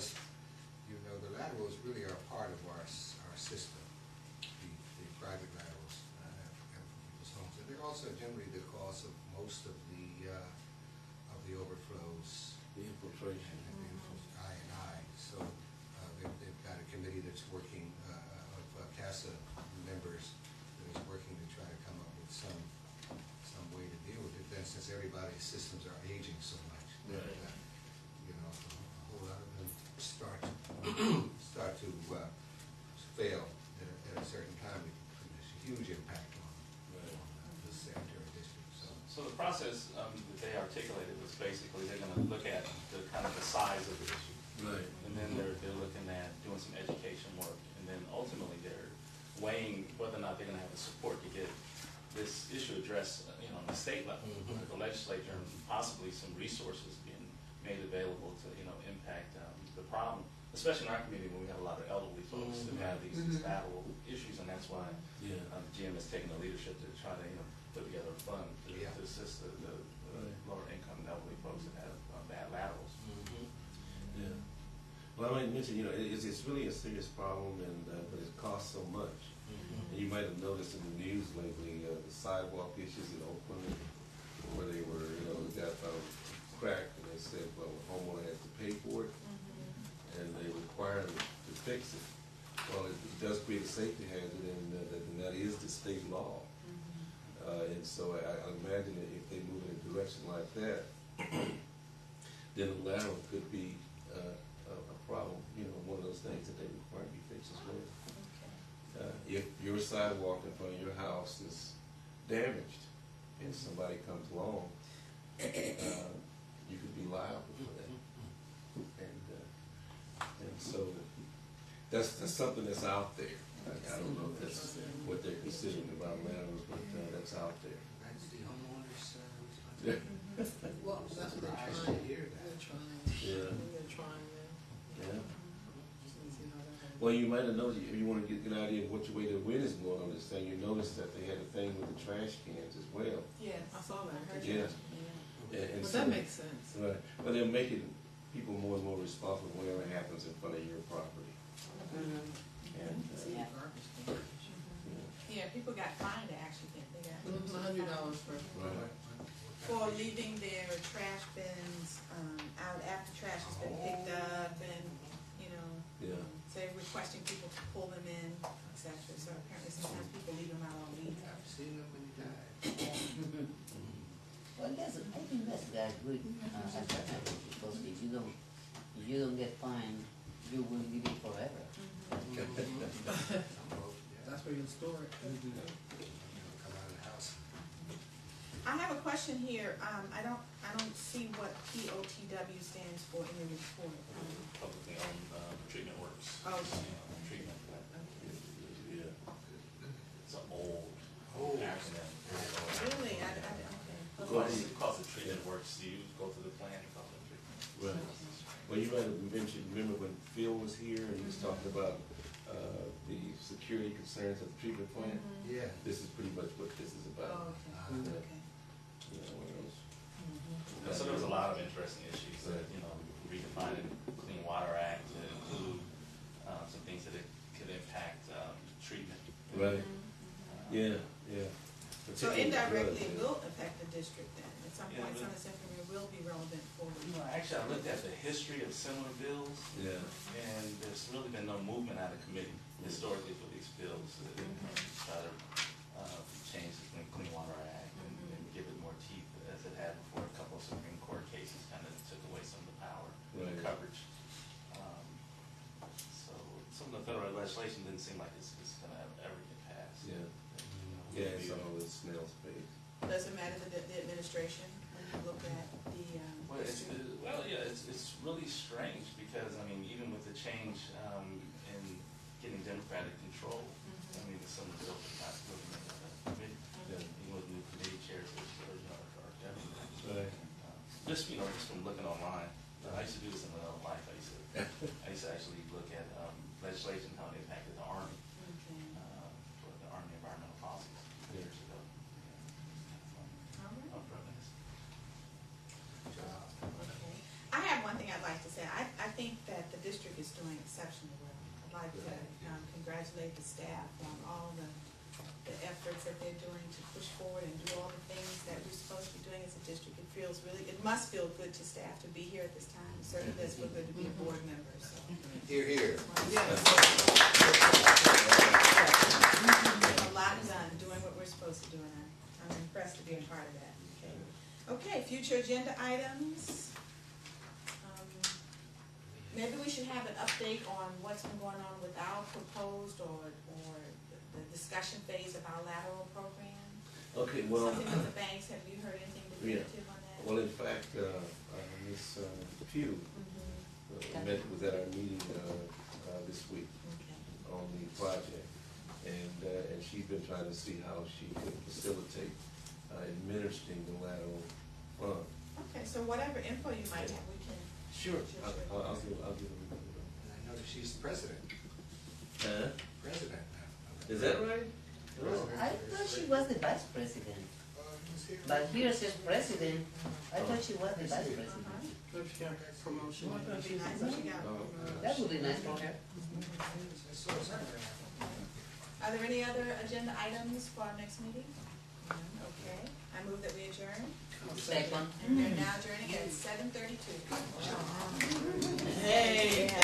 because, you know, the laterals really are part of our system, the private laterals for people's homes. And they're also generally the cause of most of the overflows. The infiltration. And the I&I. So they've got a committee that's working, of CASA members that is working to try to come up with some way to deal with it. Then, since everybody's systems are aging so much, right. You know, a whole lot of them start to fail at a certain time. There's a huge impact on the sanitary district. So the process that they articulated was basically they're going to look at the kind of the size of the issue, right, and then they're looking at doing some education work, and then ultimately they're weighing whether or not they're going to have the support to get this issue addressed, you know, on the state level, with the legislature, and possibly some resources being made available to, you know, impact the problem, especially in our community when we have a lot of elderly folks that have these battle issues, and that's why the GM is taking the leadership to try to, you know, put together a fund to assist the lower income elderly folks that have bad laterals. Yeah. Well, I might mention, you know, it's really a serious problem, and but it costs so much. And you might have noticed in the news lately the sidewalk issues in Oakland, where they were, you know, got cracked, and they said, well, the homeowner has to pay for it, and they require them to fix it. Well, it does create a safety hazard, and that is the state law. And so I imagine that if they move in a direction like that, then the lateral could be a problem, you know, one of those things that they require to be fixed as well. If your sidewalk in front of your house is damaged and somebody comes along, you could be liable for that. And so that's something that's out there. I don't know if that's what they're considering about laterals, but that's out there. That's the homeowner's responsibility. Well, that's what I they're should trying. hear that. They're trying. Yeah. They're trying now. Yeah. See how that goes. Well, you might have noticed, if you want to get an idea of which way the wind is blowing on this thing, you noticed that they had a thing with the trash cans as well. Yeah, I saw that. I heard Yeah. that. And But so, that makes sense. right. Well, they're making people more and more responsible whenever it happens in front of your property. And, See, Yeah. garbage can. Yeah, people got fined actually. They got $100 right. for leaving their trash bins out after trash has been picked up, and you know, Yeah. say requesting people to pull them in, etc. So apparently sometimes people leave them out all week. I've seen them when you die. Mm-hmm. Well, I think that's a good alternative, because if you don't get fined, you will live it forever. That's where you'll store it. Come out of the house. I have a question here. I don't see what POTW stands for in the report. Publicly owned treatment works. Oh. Treatment. Yeah. It's an old acronym. Really? Okay. It calls it treatment works. You go through the plan, it calls it treatment. Right. Well, you might have mentioned, remember when Phil was here and he was talking about the security concerns of the treatment plant? Yeah. This is pretty much what this is about. Oh, okay. Okay. You know, one of those. So there was a lot of interesting issues that, you know, redefining the Clean Water Act to include some things that it could impact treatment. Right. Yeah, yeah. So Particularly indirectly it drugs, will affect the district then. At some point, some of this information will be relevant for You know, actually, I looked at the history of similar bills, Yeah. and there's really been no movement out of committee historically for these bills to try to change the Clean Water Act and give it more teeth as it had before. A couple of Supreme Court cases kind of took away some of the power and the coverage. So some of the federal legislation didn't seem like it's going to ever get passed. Yeah. Yeah, it's all this snail space. Does it matter to the administration when you look at the It's really strange because, I mean, even with the change in getting Democratic control, I mean, some of the bills are not really made up of committee. Even with new committee chairs are Democrats. Right. Just from looking online. I used to do this in my own life. I used to actually look at legislation, how it impacted the Army, for the Army environmental policies years ago. I have one thing I'd like to say. say, I think that the district is doing exceptionally well. I'd like to congratulate the staff on all the efforts that they're doing to push forward and do all the things that we're supposed to be doing as a district. It must feel good to staff to be here at this time. It certainly does feel good to be a board member, so. Here, here. Yes. A lot done, doing what we're supposed to do, and I'm impressed to be a part of that. Okay, future agenda items. Maybe we should have an update on what's been going on with our proposed or the discussion phase of our lateral program. Okay, well. Something with the banks, have you heard anything definitive on that? Well, in fact, Ms. Pugh was at our meeting this week on the project, and she's been trying to see how she could facilitate administering the lateral fund. Okay, so whatever info you might have, we can. Sure. I'll give her. And I know that she's president. President now. Is that right? I thought she was the vice president, but here it says president. I thought she was the vice president. If she got promotion. That'd be nice if she got promoted. That would be nice for her. Are there any other agenda items for our next meeting? Okay, I move that we adjourn. Second. And we're now adjourning at 7:32. Hey.